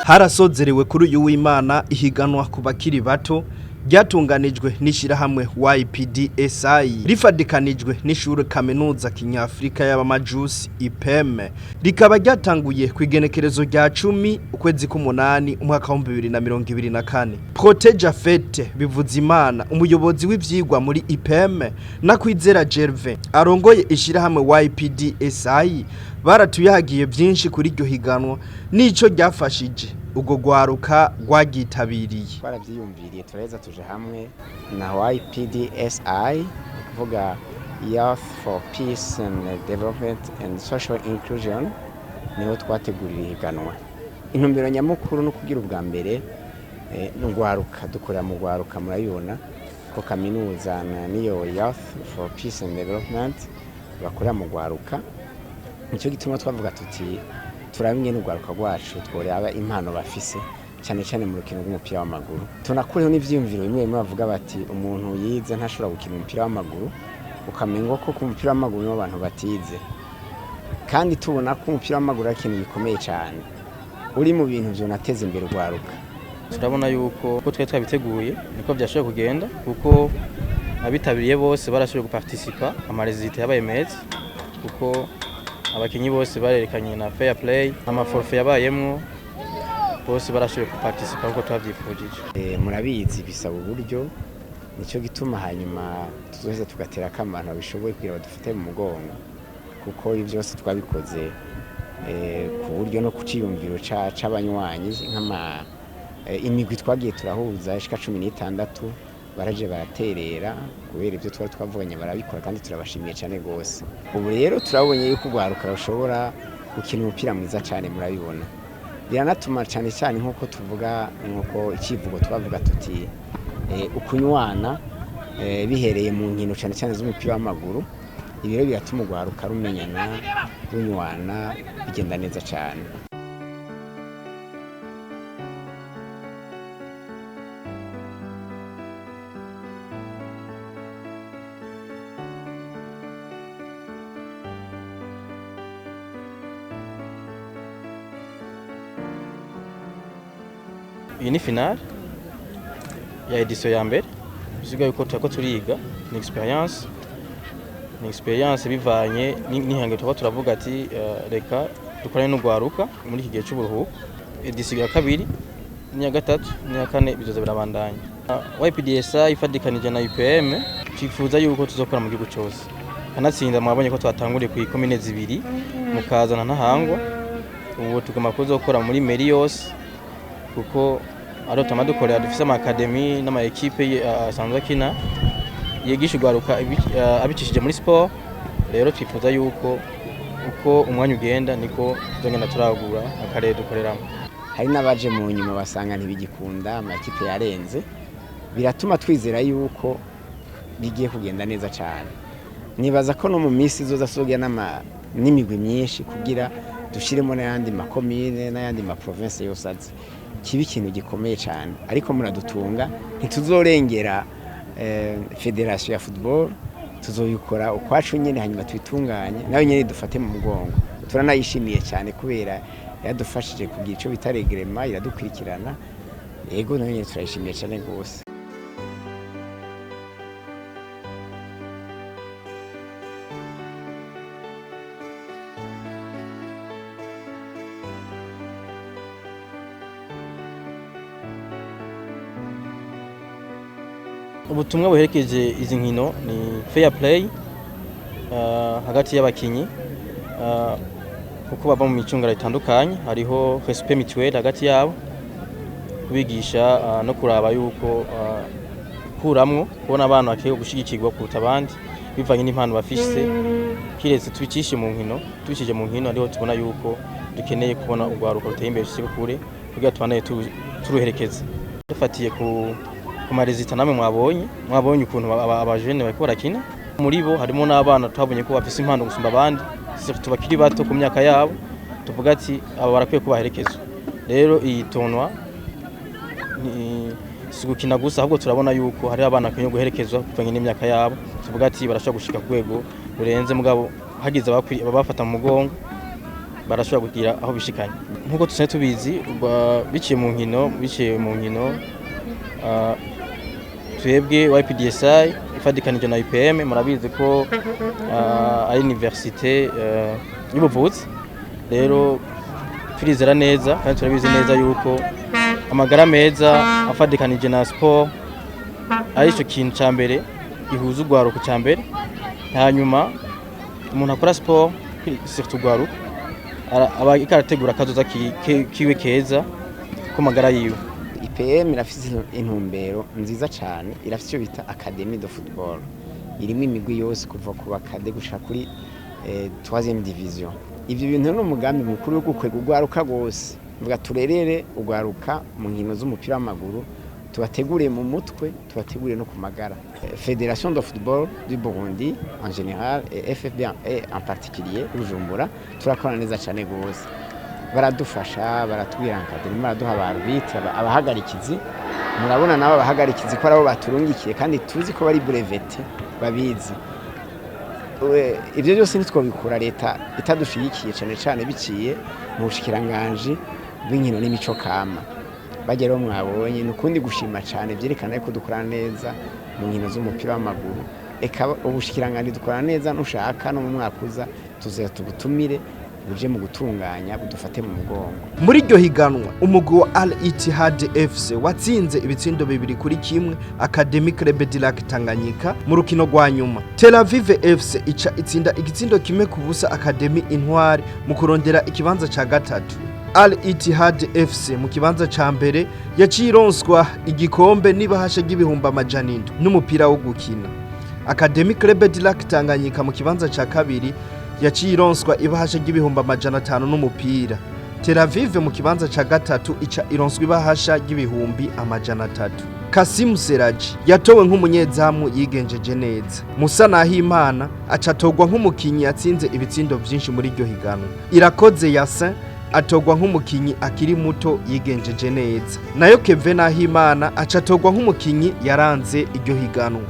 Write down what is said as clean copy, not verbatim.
harasozerewe kuri uyu w'Imana ihiganwa ku bakiri bato ryatunganijwe n'ishirahamwe YPDSI rifadikanijwe n'ishure kaminuza kinyafrika y'abamajusi IPM rikaba ryatanguye kwigenekerezo rya 10 ukwezi k'umunani umwaka wa 2024. Protege Fete Bivuzimana umuyobozi w'ivyigwa muri IPM na Kwizera Gervais arongoye ishirahamwe YPDSI baratuyagiye byinshi kuri iryo higanwa nico ryafashije ubwo gwaruka rwagitabiriye. Twaravyiyumviriye tureza tuje hamwe na YPDSI kuvuga Youth for Peace and Development and Social Inclusion niho twategurira higanwa. Intumbero nyamukuru no kugira ubwa mbere n'ugwaruka dukora mu gwaruka murayibona ko kaminuza niyo Youth for Peace and Development bakora mu gwaruka. Nicyo gituma twavuga tuti turabinye n'ugwaruka rwacu tworeba impano bafise cyane cyane mu rukino rw'umupira w'amaguru. Tunakureho n'ivyumviro bimwe bavuga bati umuntu yize ntashobora gukina umupira w'amaguru ukamengo ko ku mupira w'amaguru no abantu batize. Kandi tubona ko umupira w'amaguru ari ikintu gikomeye cyane uri mu bintu byo nateze imbere ugwaruka. Turabona yuko ko twe twabiteguye niko byashoboye kugenda kuko abitabiriye bose barashoboye guparticipa amarezite yabaye meza kuko abakinyi bose barerekanye na fair play amaforfe yabayemwo bose barashoboye guparticipa kuko twavyifujije. Murabizi bisaba uburyo nico gituma hanyuma tuzoheza tugatera kamana bishoboye kugira badufite mu mugongo kuko ivyo byose twabikoze ku buryo no kuciyumviro c'abanywanyi nk'ama imigwi twagiye turahuza ishika 16 baraje baraterera kubera ivyo twari twavuganye barabikora kandi turabashimiye cyane gose. Ubu rero turabonye yuko ugwaruka rushobora gukina umupira mwiza cyane murabibona. Biranatuma cyane cyane nkuko tuvuga nkuko ikivugo twavuga tuti ukunywana bihereye mu nkino cyane cyane z'umupira w'amaguru. Ibiro biratuma ugwaruka rumenyana runywana bigenda neza cyane. Iyi ni finale ya edition ya mbere uziga yuko twako turiga ni experience bivanye n'inhange twako turavuga ati reka dukorane n'ugwaruka muri iki gihe cy'uburuhuko. Edition ya kabiri n'iya gatatu n'iya kane bizoza birabandanya. YPDSI ifadikanije na IPM twifuza yuko tuzokora mu gihugu cyose. Kanatsinda mwabonye ko twatanguriye ku ikomine zibiri mukazana ntahangwa. Ubu tugomba kuzokora muri Merios kuko aro tamadukorera dufise ama academy n'ama equipe asanzwe kina yigisha ugwaruka abicishije muri sport. Rero twifuza yuko uko umwanya ugenda niko tuzogenda turagura akarere dukoreramo. Hari nabaje mu nyuma basanga ntibigikunda ama equipe yarenze biratuma twizera yuko bigiye kugenda neza cyane. Nibaza ko no mu minsi zoza sogya n'imigwi myinshi kugira dushiremo n'ayandi makomine n'ayandi ma province yose azi kibi ikintu gikomeye cyane. Ariko muradutunga ntituzorengera federation ya football tuzoyikora ukwacu nyene hanyuma twitunganye nayo nyene dufate mu mugongo. Turanayishimiye cyane kubera yadufashije kugira ico bitaregrema iradukurikirana. Yego nayo nyene turayishimiye cyane gose. Ubutumwa buherekeje izi nkino ni fair play hagati y'abakinyi kuko bava mu micungara itandukanye. Hariho respect mutuel hagati yabo kubigisha no kuraba yuko kuramwo kubona abantu bakiye gushigikirwa kuruta abandi bivanye n'impano bafise. Kiretse tubicishije mu nkino ariho tubona yuko dukeneye kubona ugwaruka ruteye imbere cyane kure kugira tubanaye turuherekeza. Dufatiye ku marezita namwe mwabonye ukuntu abajene bariko barakina. Muri bo harimo n'abana twabonye ko bafise impano gusumba abandi tubakiri bato ku myaka yabo tuvuga ati aba barakwiye kubaherekezwa. Rero iyi tonwa ni sigukina gusa ahubwo turabona yuko hari abana kenye guherekezwa kuvanye n'imyaka yabo tuvuga ati barashaka gushika ku rwego rurenze mugabo hagize abafata mu mugongo barashobora kugira aho bishikanye nkuko tusanzwe tubizi biciye mu nkino twebwe YPDSI ifadikanije na UPM murabizi ko ari universite y'ubuvuzi rero turizera neza kandi turabizi neza yuko amagara meza afadikanije na sport ari cyo kintu ca mbere gihuza urwaruko ca mbere hanyuma umuntu akora sport surtout urwaruko aba ikarategura akazoza kiwe keza ko magara yiwe. IPM irafite intumbero nziza cyane, irafite icyo bita Académie de Football, irimo imigwi yose kuva ku bakade gushika kuri 3e division. Ivyo bintu no mugambi mukuru wo gukwega urwaruka rwose, mvuga turerere urwaruka mu nkino z'umupira w'amaguru, tubategure mu mutwe, tubategure no ku magara. Fédération de football du Burundi en général et FFB en particulier Bujumbura turakorana neza cyane gose, baradufasha baratubwira nkadeni baraduha abarbitre abahagarikizi, murabona nabo abahagarikizi ko arabo baturungikiye kandi tuzi ko bari breveté babizi. Ivyo byose nitwo bikora leta itadushigikiye cyane cyane biciye mu bushikiranganje bw'inkino n'imico kama. Bagero mwabonye nukundi gushima cyane byerekana ko dukora neza mu nkino z'umupira w'amaguru, eka ubushikiranganje dukora neza nushaka no mu mwakuza tuze tubutumire buje mu gutunganya budufate mu mugongo. Muri iryo higanwa umugwi wa Al Ittihad FC watsinze ibitsindo 2-1 Académie Club de Lac Tanganyika mu rukino rwa nyuma. Tel Aviv FC ica itsinda igitsindo kimwe ku busa Académie Intwari mu kurondera ikibanza ca gatatu. Al Ittihad FC mu kibanza ca mbere yacironswa igikombe n'ibahasha ry'ibihumbi 700 n'umupira wo gukina. Académie Club de Lac Tanganyika mu kibanza ca kabiri yacironswa ibahasha ry'ibihumbi 500 n'umupira. Tel Aviv mu kibanza ca gatatu ica ironswa ibahasha ry'ibihumbi 300. Kasim Seraji yatowe nk'umunyezamu yigenjeje neza. Musa Nahimana acatogwa nk'umukinyi yatsinze ibitsindo vyinshi muri iryo higanwa. Irakoze Yasin atogwa nk'umukinyi akiri muto yigenjeje neza. Nayo Kevin Nahimana acatogwa nk'umukinyi yaranze iryo higanwa.